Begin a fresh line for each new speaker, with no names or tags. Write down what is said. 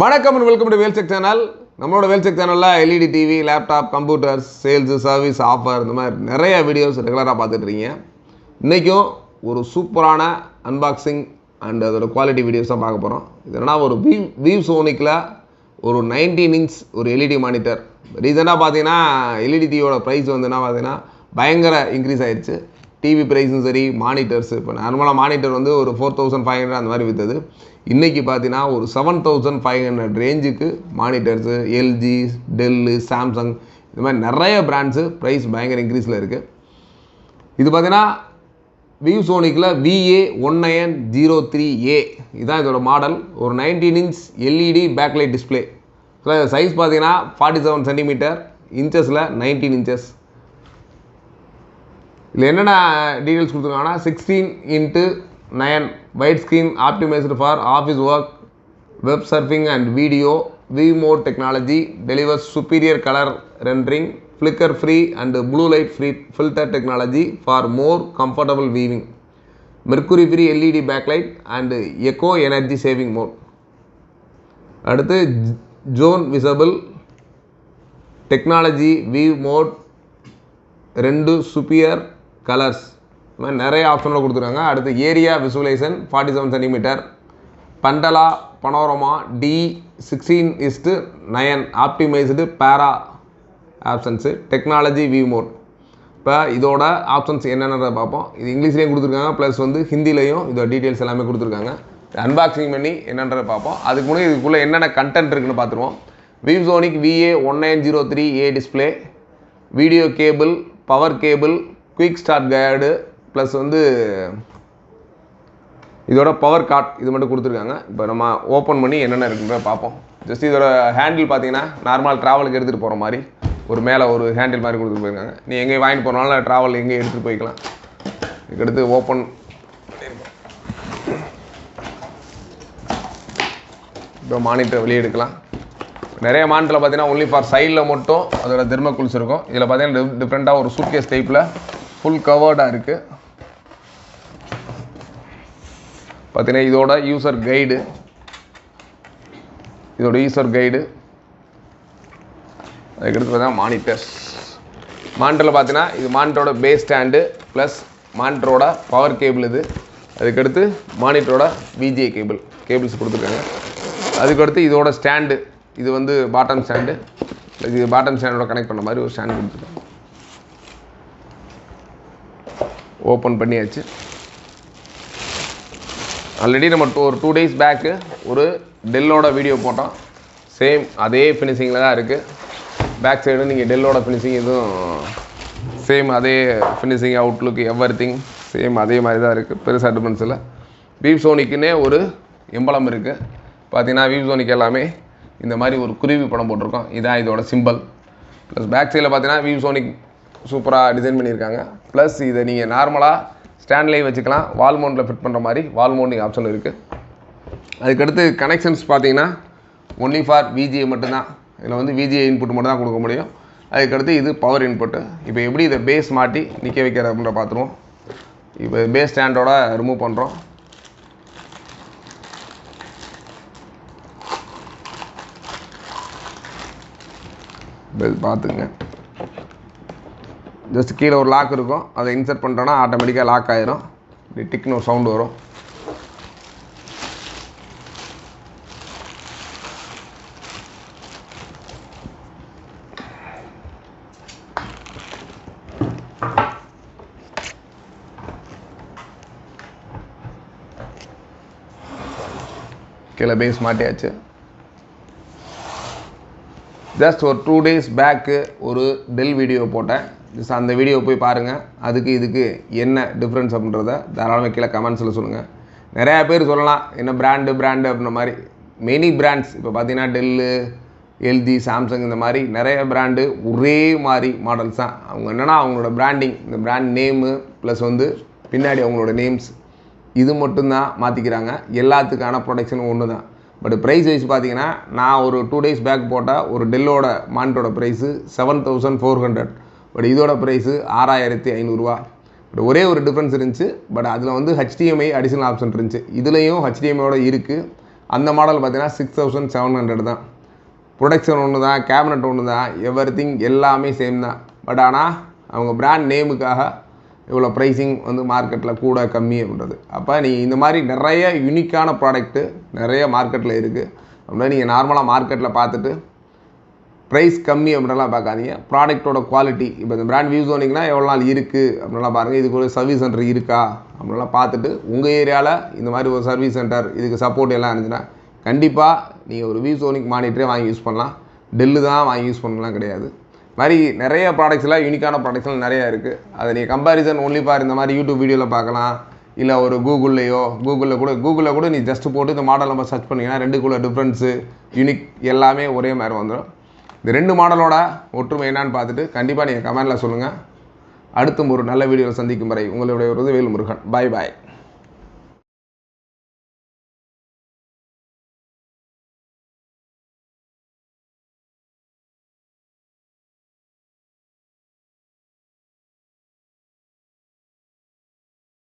வணக்கம் and welcome to வேல்செக் channel. நம்மளோட வேல்செக் சேனலில் LED TV, laptop, computers, sales, service, offer இந்த மாதிரி நிறைய வீடியோஸ் ரெகுலராக பார்த்துட்ருக்கீங்க. இன்றைக்கும் ஒரு சூப்பரான அன்பாக்சிங் அண்ட் அதோட குவாலிட்டி வீடியோஸ் தான் பார்க்க போகிறோம். இது என்னன்னா ஒரு விவ்சோனிக்கில் ஒரு 19 இன்ச் ஒரு எல்இடி மானிட்டர். ரீசெண்டாக பார்த்தீங்கன்னா எல்இடி டிவியோட ப்ரைஸ் வந்து பார்த்தீங்கன்னா பயங்கர இன்க்ரீஸ் ஆகிடுச்சு. டிவி ப்ரைஸும் சரி, மானிட்டர்ஸ் இப்போ நார்மலாக மானிட்டர் வந்து ஒரு 4500 அந்த மாதிரி விற்றுது. இன்றைக்கி பார்த்தீங்கன்னா ஒரு 7500 ரேஞ்சுக்கு மானிட்டர்ஸு, எல்ஜி, டெல்லு, சாம்சங் இந்த மாதிரி நிறைய பிராண்ட்ஸு ப்ரைஸ் பயங்கர இன்க்ரீஸில் இருக்குது. இது பார்த்தீங்கன்னா விவ்சோனிக்கில் VA1903A இதுதான் இதோட மாடல். ஒரு 19 inch LED backlight display. Size பார்த்தீங்கன்னா 47 சென்டிமீட்டர், இன்ச்சஸில் 19 இன்ச்சஸ். இதில் என்னென்ன டீட்டெயில்ஸ் கொடுத்துருக்காங்கன்னா 16:9 wide screen optimised for office work, web surfing and video. View mode technology delivers superior colour rendering, flicker free and blue light free filter technology for more comfortable viewing, mercury free LED backlight and eco energy saving mode. அடுத்து zone visible technology, view mode 2 superior colours, இந்த மாதிரி நிறைய ஆப்ஷனில் கொடுத்துருக்காங்க. அடுத்து area visualisation 47 centimetre, பண்டலா panorama D16:9 optimised பேரா options, technology view mode. இப்போ இதோட ஆப்ஷன்ஸ் என்னென்னதை பார்ப்போம். இது இங்கிலீஷ்லேயும் கொடுத்துருக்காங்க, ப்ளஸ் வந்து ஹிந்திலையும் இதோட டீட்டெயில்ஸ் எல்லாமே கொடுத்துருக்காங்க. அன்பாக்சிங் பண்ணி என்னன்றதை பார்ப்போம். அதுக்கு முன்னாடி இதுக்குள்ளே என்னென்ன கண்டென்ட் இருக்குன்னு பார்த்துருவோம். விவ்சோனிக் VA1903A display, video cable, power cable, quick start guide, plus வந்து இதோட பவர் கார்ட் இது மட்டும் கொடுத்துருக்காங்க. இப்போ நம்ம ஓப்பன் பண்ணி என்னென்ன இருக்குன்றத பார்ப்போம். ஜஸ்ட் இதோட ஹேண்டில் பார்த்தீங்கன்னா நார்மல் ட்ராவலுக்கு எடுத்துகிட்டு போகிற மாதிரி ஒரு மேலே ஒரு ஹேண்டில் மாதிரி கொடுத்துட்டு போயிருக்காங்க. நீ எங்கேயும் வாங்கிட்டு போனாலும் ட்ராவல் எங்கேயும் எடுத்துகிட்டு போய்க்கலாம். இதுக்கடுத்து ஓப்பன் இப்போ மானிட்டர் வெளியே எடுக்கலாம். நிறைய மானிட்டரில் பார்த்தீங்கன்னா ஒன்லி ஃபார் சைடில் மட்டும் அதோட தெர்மோகூல்ஸ் இருக்கும். இதில் பார்த்தீங்கன்னா டிஃப்ரெண்ட்டாக ஒரு சூட்கேஸ் டைப்பில் ஃபுல் கவர்டாக இருக்குது. பார்த்தீங்கன்னா இதோட யூசர் கைடு, அதுக்கடுத்து பார்த்தீங்கன்னா மானிட்டர்ஸ். மானிட்டரில் பார்த்தீங்கன்னா இது மானிட்டரோட பேஸ் ஸ்டாண்டு ப்ளஸ் மானிட்டரோட பவர் கேபிள். இது அதுக்கடுத்து மானிட்டரோட VGA கேபிள்ஸ் கொடுத்துருக்காங்க. அதுக்கடுத்து இதோட ஸ்டாண்டு, இது வந்து பாட்டம் ஸ்டாண்டு, இது பாட்டம் ஸ்டாண்டோட கனெக்ட் பண்ண மாதிரி ஒரு ஸ்டாண்டு கொடுத்துருக்காங்க. ஓப்பன் பண்ணியாச்சு. ஆல்ரெடி நம்ம ஒரு 2 days பேக்கு ஒரு டெல்லோட வீடியோ போட்டோம். சேம் அதே ஃபினிஷிங்கில் தான் இருக்குது. பேக் சைடு நீங்கள் டெல்லோட ஃபினிஷிங் எதுவும் சேம் அதே ஃபினிஷிங், அவுட்லுக், எவ்ரிதிங் சேம் அதே மாதிரி தான் இருக்குது. பெருசாக டிஃப்ரென்ஸ் இல்லை. விவ்சோனிக்குன்னே ஒரு எம்பளம் இருக்குது. பார்த்தீங்கன்னா விவ்சோனிக் எல்லாமே இந்த மாதிரி ஒரு குருவி படம் போட்டிருக்கோம். இதான் இதோட சிம்பிள். ப்ளஸ் பேக் சைடில் பார்த்தீங்கன்னா விவ்சோனிக் சூப்பராக டிசைன் பண்ணியிருக்காங்க. ப்ளஸ் இதை நீங்கள் நார்மலாக ஸ்டாண்ட்லேயும் வச்சுக்கலாம், வால் மவுண்டில் ஃபிட் பண்ணுற மாதிரி வால் மவுண்டிங் ஆப்ஷன் இருக்குது. அதுக்கடுத்து கனெக்ஷன்ஸ் பார்த்தீங்கன்னா ஒன்லி ஃபார் VGA மட்டும்தான். இதில் வந்து VGA இன்புட் மட்டும் தான் கொடுக்க முடியும். அதுக்கடுத்து இது பவர் இன்புட்டு. இப்போ எப்படி இதை பேஸ் மாட்டி நிற்க வைக்கிற அப்படின்ற பார்த்துருவோம். இப்போ பேஸ் ஸ்டாண்டோட ரிமூவ் பண்ணுறோம். பார்த்துங்க, ஜஸ்ட் கீழே ஒரு லாக் இருக்கும், அதை இன்சர்ட் பண்ணுறோன்னா ஆட்டோமேட்டிக்காக லாக் ஆகிரும். இப்படி டிக்னு ஒரு சவுண்டு வரும். கீழே பேஸ் மாட்டியாச்சு. ஜஸ்ட் ஒரு 2 days பேக்கு ஒரு டெல் வீடியோ போட்டேன். ஜஸ்ட் அந்த வீடியோ போய் பாருங்கள். அதுக்கு இதுக்கு என்ன டிஃப்ரென்ஸ் அப்படின்றத தாராளமாக கீழே கமெண்ட்ஸில் சொல்லுங்கள். நிறையா பேர் சொல்லலாம் என்ன பிராண்டு அப்படின்ற மாதிரி. மெனி பிராண்ட்ஸ் இப்போ பார்த்தீங்கன்னா டெல்லு, எல்ஜி, சாம்சங் இந்த மாதிரி நிறைய பிராண்டு ஒரே மாதிரி மாடல்ஸ் தான். அவங்க என்னென்னா அவங்களோட பிராண்டிங், இந்த பிராண்ட் நேமு ப்ளஸ் வந்து பின்னாடி அவங்களோட நேம்ஸ் இது மட்டும்தான் மாற்றிக்கிறாங்க. எல்லாத்துக்கான ப்ரொடக்ஷனும் ஒன்று தான். பட் ப்ரைஸ் வைஸ் பார்த்தீங்கன்னா நான் ஒரு 2 days பேக் போட்டால் ஒரு டெல்லோட மானிட்டரோட ப்ரைஸு 7400. பட் இதோட ப்ரைஸு 6500. பட் ஒரே ஒரு டிஃப்ரென்ஸ் இருந்துச்சு. பட் அதில் வந்து HDMI அடிஷனல் ஆப்ஷன் இருந்துச்சு. இதுலேயும் HDMIயோட இருக்குது. அந்த மாடல் பார்த்தீங்கன்னா 6700 தான். ப்ரொடக்ஷன் ஒன்று தான், கேபினட் ஒன்று தான், எவ்ரிதிங் எல்லாமே சேம் தான். பட் ஆனால் அவங்க பிராண்ட் நேமுக்காக இவ்வளோ ப்ரைஸிங் வந்து மார்க்கெட்டில் கூட கம்மி அப்படின்றது. அப்போ நீங்கள் இந்த மாதிரி நிறைய யூனிக்கான ப்ராடக்ட்டு நிறைய மார்க்கெட்டில் இருக்குது. அப்படின்னா நீங்கள் நார்மலாக மார்க்கெட்டில் பார்த்துட்டு ப்ரைஸ் கம்மி அப்படின்லாம் பார்க்காதீங்க. ப்ராடக்ட்டோட குவாலிட்டி, இப்போ இந்த பிராண்ட் வியூசோனிக்னா எவ்வளோ நாள் இருக்குது அப்படின்லாம் பாருங்கள். இதுக்கு ஒரு சர்வீஸ் சென்டர் இருக்கா அப்படின்லாம் பார்த்துட்டு உங்கள் ஏரியாவில் இந்த மாதிரி ஒரு சர்வீஸ் சென்டர் இதுக்கு சப்போர்ட் எல்லாம் இருந்துச்சுன்னா கண்டிப்பாக நீங்கள் ஒரு வியூசோனிக் மானிட்டரே வாங்கி யூஸ் பண்ணலாம். டெல்லு தான் வாங்கி யூஸ் பண்ணலாம் கிடையாது. மாதிரி நிறைய ப்ராடக்ட்ஸ்லாம் யூனிக்கான ப்ராடக்ட்ஸ்லாம் நிறையா இருக்குது. அதை நீங்கள் கம்பேரிசன் ஒன்லி பார் இந்த மாதிரி யூடியூப் வீடியோவில் பார்க்கலாம். இல்லை ஒரு கூகுளில் கூட நீ ஜஸ்ட் போட்டு இந்த மாடல் நம்ம சர்ச் பண்ணிங்கன்னா ரெண்டுக்குள்ள டிஃப்ரென்ஸு யூனிக் எல்லாமே ஒரே மாதிரி வந்துடும். இந்த 2 மாடலோட ஒற்றுமை என்னான்னு பார்த்துட்டு கண்டிப்பாக நீங்கள் கமெண்டில் சொல்லுங்கள். அடுத்தும் ஒரு நல்ல வீடியோவில் சந்திக்கும் வரை உங்களுடைய வேல் முருகன். பாய்.